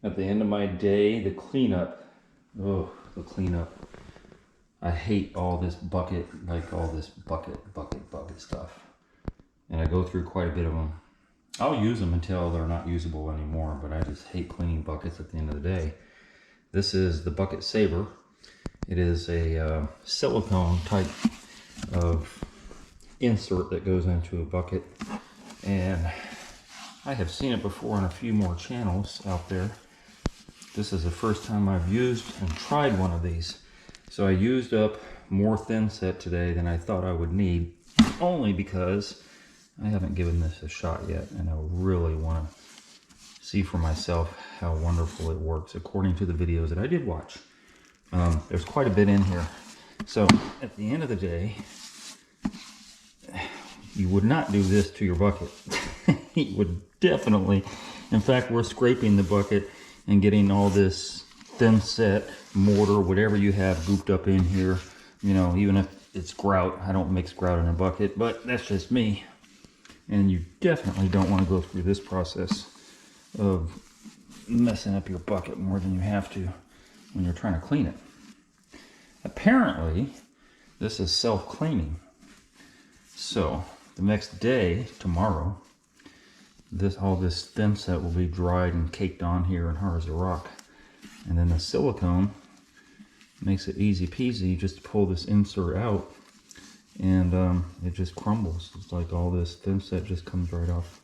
At the end of my day, the cleanup. Oh, the cleanup. I hate all this bucket, like all this bucket stuff. And I go through quite a bit of them. I'll use them until they're not usable anymore, but I just hate cleaning buckets at the end of the day. This is the Bucket Saver. It is a silicone type of insert that goes into a bucket. And I have seen it before on a few more channels out there. This is the first time I've used and tried one of these. So I used up more thin set today than I thought I would need, only because I haven't given this a shot yet, and I really want to see for myself how wonderful it works according to the videos that I did watch. There's quite a bit in here. So at the end of the day, you would not do this to your bucket. You would definitely, in fact, we're scraping the bucket and getting all this thin set mortar, whatever you have gooped up in here. You know, even if it's grout, I don't mix grout in a bucket, but that's just me. And you definitely don't want to go through this process of messing up your bucket more than you have to when you're trying to clean it. Apparently, this is self-cleaning. So the next day, tomorrow, all this thin set will be dried and caked on here and hard as a rock. And then the silicone makes it easy peasy just to pull this insert out, and it just crumbles. It's like all this thin set just comes right off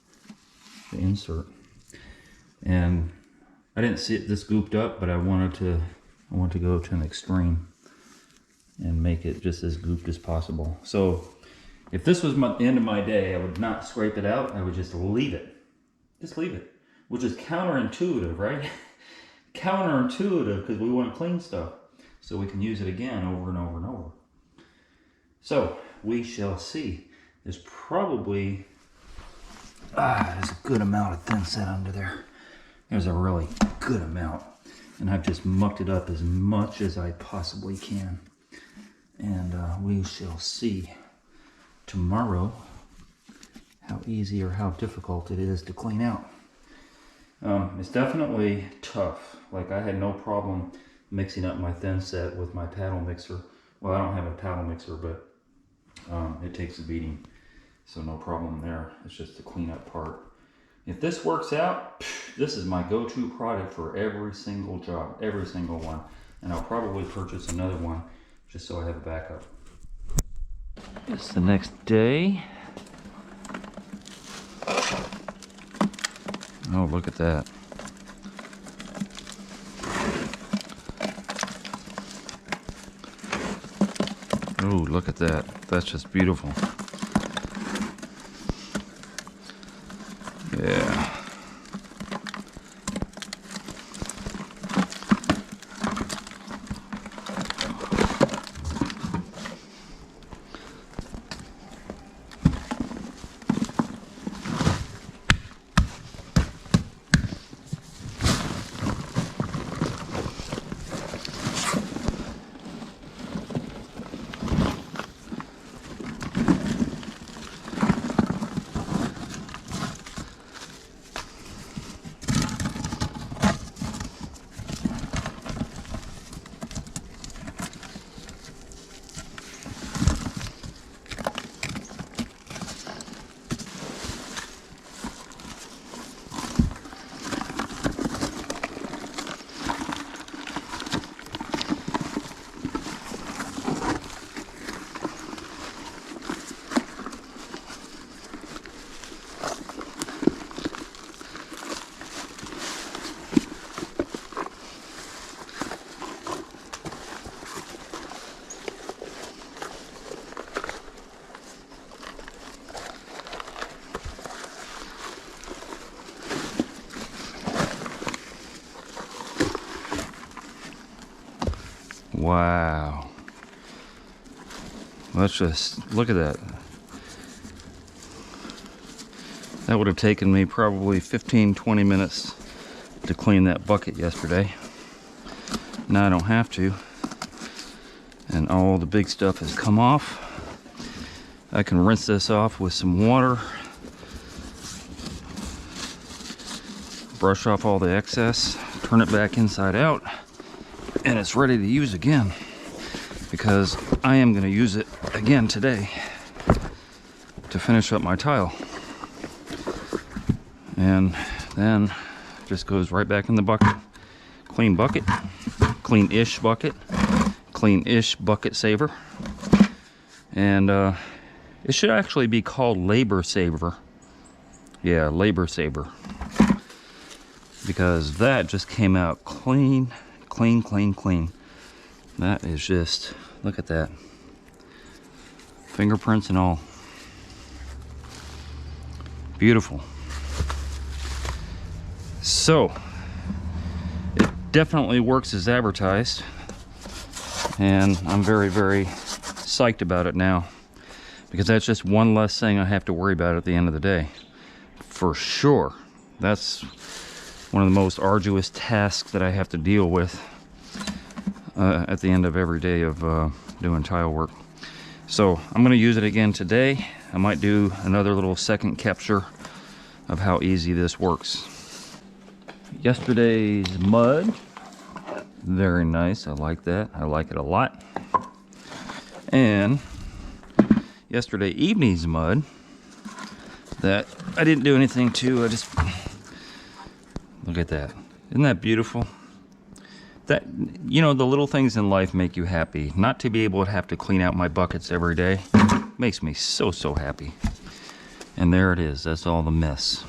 the insert. And I didn't see it this gooped up, but I want to go to an extreme and make it just as gooped as possible. So if this was the end of my day, I would not scrape it out. I would just leave it. Just leave it. Which is counterintuitive, right? Counterintuitive, because we want to clean stuff so we can use it again over and over and over. So we shall see. There's probably there's a good amount of thin set under there. There's a really good amount, and I've just mucked it up as much as I possibly can. And we shall see tomorrow how easy or how difficult it is to clean out. It's definitely tough. Like, I had no problem mixing up my thin set with my paddle mixer. Well, I don't have a paddle mixer, but it takes a beating, so no problem there. It's just the cleanup part. If this works out, this is my go-to product for every single job, every single one. And I'll probably purchase another one just so I have a backup. It's the next day. Oh, look at that. Oh, look at that. That's just beautiful. Yeah. Wow. Let's just look at that. That would have taken me probably 15-20 minutes to clean that bucket yesterday. Now I don't have to. And all the big stuff has come off. I can rinse this off with some water. brush off all the excess, turn it back inside out, and it's ready to use again, because I am going to use it again today to finish up my tile. And then just goes right back in the bucket. Clean bucket, clean-ish bucket, clean-ish bucket saver. And it should actually be called labor saver. Yeah, labor saver. Because that just came out clean, clean, clean, clean. That is just, look at that. Fingerprints and all. Beautiful. So, it definitely works as advertised. And I'm very, very psyched about it now. Because that's just one less thing I have to worry about at the end of the day. For sure. That's one of the most arduous tasks that I have to deal with at the end of every day of doing tile work. So I'm going to use it again today. I might do another little second capture of how easy this works. Yesterday's mud, very nice. I like that. I like it a lot. And yesterday evening's mud that I didn't do anything to. I just, look at that. Isn't that beautiful? That, you know, the little things in life make you happy. Not to be able to have to clean out my buckets every day makes me so, so happy. And there it is. That's all the mess.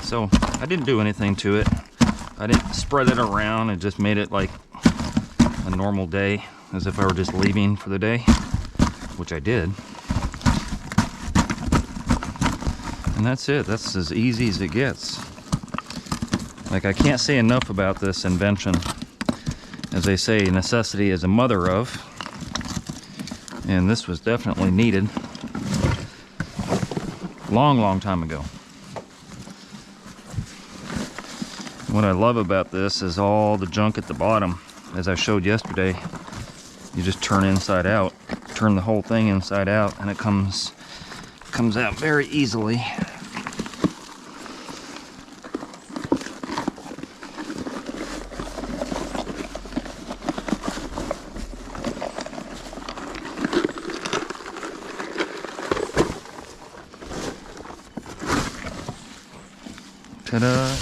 So I didn't do anything to it. I didn't spread it around. It just made it like a normal day, as if I were just leaving for the day, which I did. And that's it. That's as easy as it gets. Like, I can't say enough about this invention. As they say, necessity is a mother of. And this was definitely needed. Long, long time ago. What I love about this is all the junk at the bottom. As I showed yesterday, you just turn inside out. Turn the whole thing inside out, and it comes out very easily. Ta-da!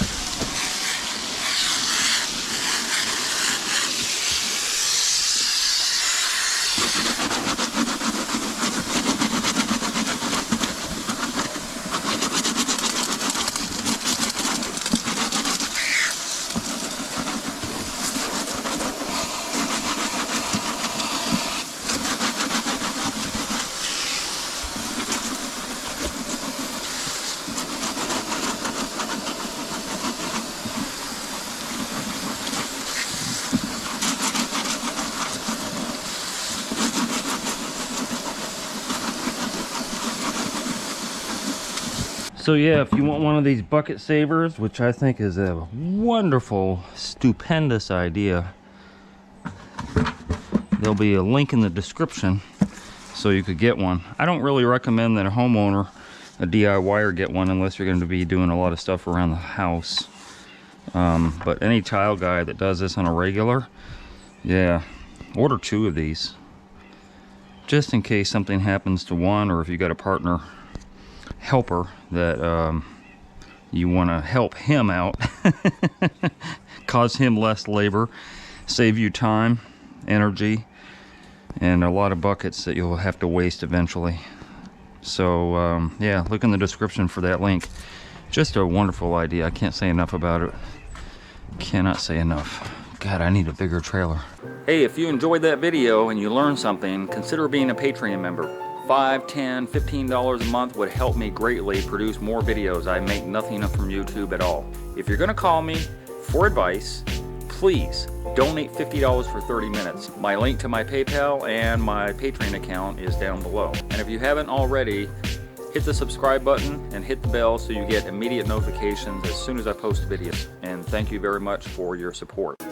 So yeah, if you want one of these bucket savers, which I think is a wonderful, stupendous idea, there'll be a link in the description so you could get one. I don't really recommend that a homeowner, a DIYer, get one unless you're going to be doing a lot of stuff around the house. But any tile guy that does this on a regular, yeah, order 2 of these. Just in case something happens to one, or if you got a partner helper that you want to help him out, cause him less labor, save you time, energy, and a lot of buckets that you'll have to waste eventually. So yeah, look in the description for that link. Just a wonderful idea. I can't say enough about it. Cannot say enough. God, I need a bigger trailer. Hey, if you enjoyed that video and you learned something, consider being a Patreon member. $5, $10, $15 a month would help me greatly produce more videos. I make nothing from YouTube at all. If you're gonna call me for advice, please donate $50 for 30 minutes. My link to my PayPal and my Patreon account is down below. And if you haven't already, hit the subscribe button and hit the bell so you get immediate notifications as soon as I post videos. And thank you very much for your support.